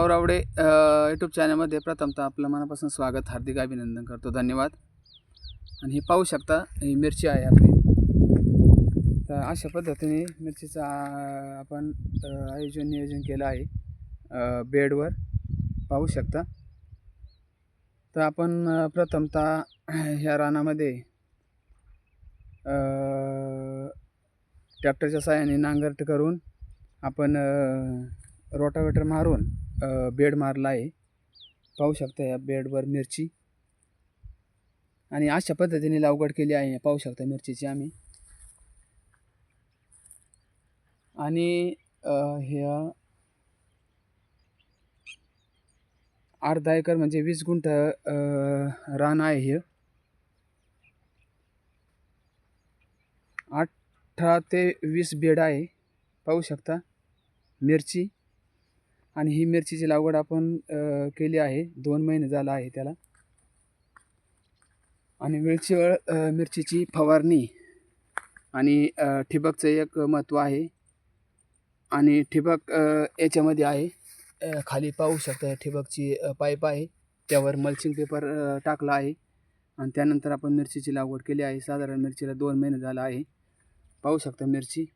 पवरावडे YouTube चॅनलमध्ये प्रथमतः आपलं मनापासून स्वागत, हार्दिक अभिनंदन करतो. धन्यवाद. आणि हे पाहू शकता, ही मिरची आहे आपली. तर अशा पद्धतीने मिरचीचं आपण नियोजन केलं आहे बेडवर, पाहू शकता. तर आपण प्रथमतः ह्या रानामध्ये ट्रॅक्टरच्या साहाय्याने नांगरट करून आपण रोटावेटर मारून बेड मारला आहे. पाहू शकता या बेडवर मिरची, आणि अशा पद्धतीने लागवड केली आहे. पाहू शकता मिरचीची आम्ही. आणि ह्या अर्धा एकर म्हणजे 20 गुंठ रान आहे. हे 18 ते 20 बेड आहे. पाहू शकता मिरची. आणि ही मिरचीची लागवड आपण केली आहे, 2 महिने झाला आहे त्याला. आणि वेळची वेळ मिरचीची फवारणी आणि ठिबकचं एक महत्त्व आहे. आणि ठिबक याच्यामध्ये आहे, खाली पाहू शकता ठिबकची पाईप आहे, त्यावर मल्चिंग पेपर टाकला आहे. आणि त्यानंतर आपण मिरचीची लागवड केली आहे. साधारण मिरचीला 2 महिने झाला आहे. पाहू शकता मिरची.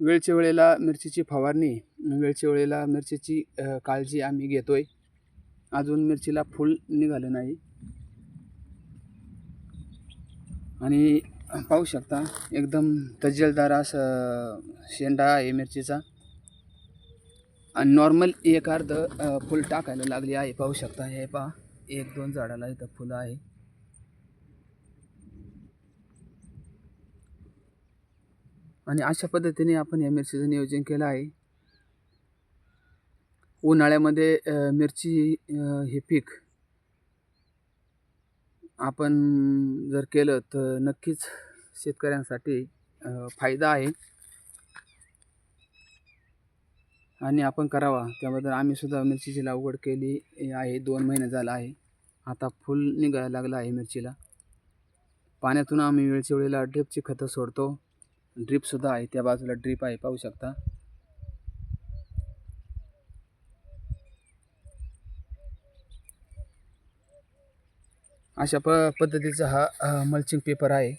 वेळच्या वेळेला मिरचीची फवारणी, वेळच्या वेळेला मिरचीची काळजी आम्ही घेतोय. अजून मिरचीला फूल निघालं नाही. आणि पाहू शकता एकदम तजेलदार असं शेंडा आहे मिरचीचा. आणि नॉर्मल एक अर्ध फुल टाकायला लागली आहे. पाहू शकता, हे पहा, 1-2 झाडाला इथं फुलं आहे. आणि अशा पद्धतीने आपण या मिरचीचं नियोजन केलं आहे. उन्हाळ्यामध्ये मिरची हे पीक आपण जर केलं तर नक्कीच शेतकऱ्यांसाठी फायदा आहे आणि आपण करावा. त्याबद्दल आम्ही सुद्धा मिरचीची लागवड केली आहे. 2 महिने झाला आहे. आता फुल निघायला लागलं आहे मिरचीला. पाण्यातून आम्ही वेळच्या वेळेला ड्रिपची खतं सोडतो. ड्रिपसुद्धा आहे, त्या बाजूला ड्रिप आहे, पाहू शकता. अशा पद्धतीचा हा मल्चिंग पेपर आहे.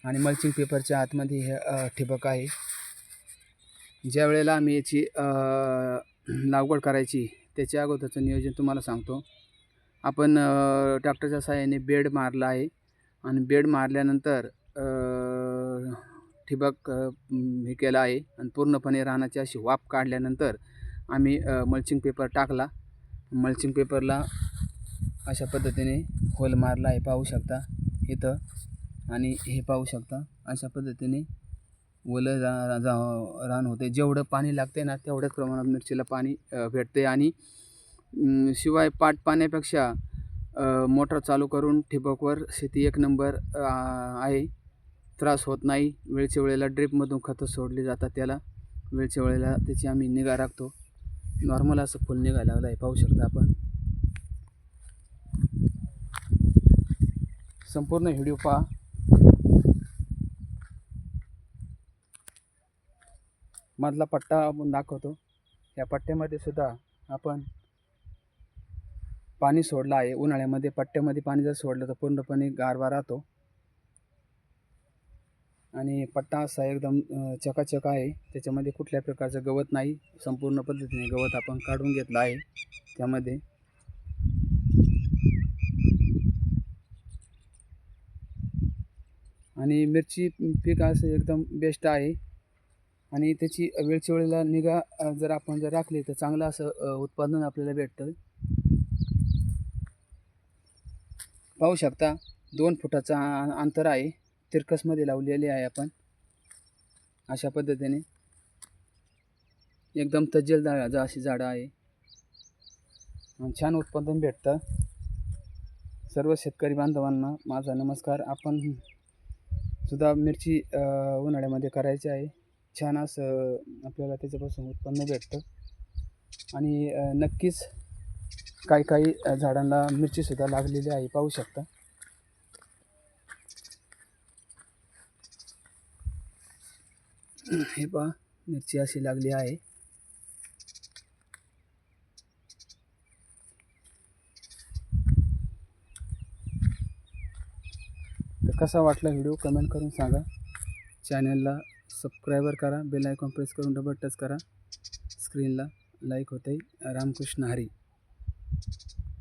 आणि मल्चिंग पेपरच्या आतमध्ये हे ठिबक आहे. ज्या वेळेला आम्ही याची लागवड करायची त्याच्या अगोदरचं नियोजन तुम्हाला सांगतो. आपण ट्रॅक्टरच्या साहाय्याने बेड मारला आहे. आणि बेड मारल्यानंतर ठिबक हे केलं आहे. आणि पूर्णपणे रानाची अशी वाफ काढल्यानंतर आम्ही मल्चिंग पेपर टाकला. मल्चिंग पेपरला अशा पद्धतीने होल मारला आहे, पाहू शकता इथं. आणि हे पाहू शकता, अशा पद्धतीने ओलं रान होते. जेवढं पाणी लागते ना तेवढ्याच प्रमाणात मिरचीला पाणी भेटते. आणि शिवाय पाट पाण्यापेक्षा मोटर चालू करून ठिबकवर शेती 1 नंबर आहे. त्रास होत नाही. वेळच्या वेळेला ड्रिपमधून खतं सोडली जातात त्याला. वेळच्या वेळेला त्याची आम्ही निगा राखतो. नॉर्मल असं फुल निघायला लागलं आहे, पाहू शकता आपण. संपूर्ण व्हिडिओ पहा. मधला पट्टा आपण दाखवतो. या पट्ट्यामध्ये सुद्धा आपण पाणी सोडलं आहे. उन्हाळ्यामध्ये पट्ट्यामध्ये पाणी जर सोडलं तर पूर्णपणे गारवा राहतो. आणि पट्टा असा एकदम चकाचक आहे, त्याच्यामध्ये कुठल्या प्रकारचं गवत नाही. संपूर्ण पद्धतीने गवत आपण काढून घेतलं आहे त्यामध्ये. आणि मिरची पीक असं एकदम बेस्ट आहे. आणि त्याची वेळच्या वेळेला निगा जर आपण राखली तर चांगलं असं उत्पादन आपल्याला भेटतं. पाहू शकता 2 फुटाचा अंतर आहे. तिरकसमध्ये लावलेली आहे आपण. अशा पद्धतीने एकदम तजेलदार अशी झाडं आहे. छान उत्पादन भेटतं. सर्व शेतकरी बांधवांना माझा नमस्कार. आपण सुद्धा मिरची उन्हाळ्यामध्ये करायची आहे. छान असं आपल्याला त्याच्यापासून उत्पन्न भेटतं. आणि नक्कीच काही झाडांना मिरचीसुद्धा लागलेली आहे, पाहू शकता. हे पहा, मिरची अशी लागली आहे. तर कसा वाटला व्हिडिओ कमेंट करून सांगा. चॅनलला सबस्क्राईबर करा, बेल आयकॉन प्रेस करून डबल टच करा. स्क्रीनला लाईक होते. रामकृष्ण हरी.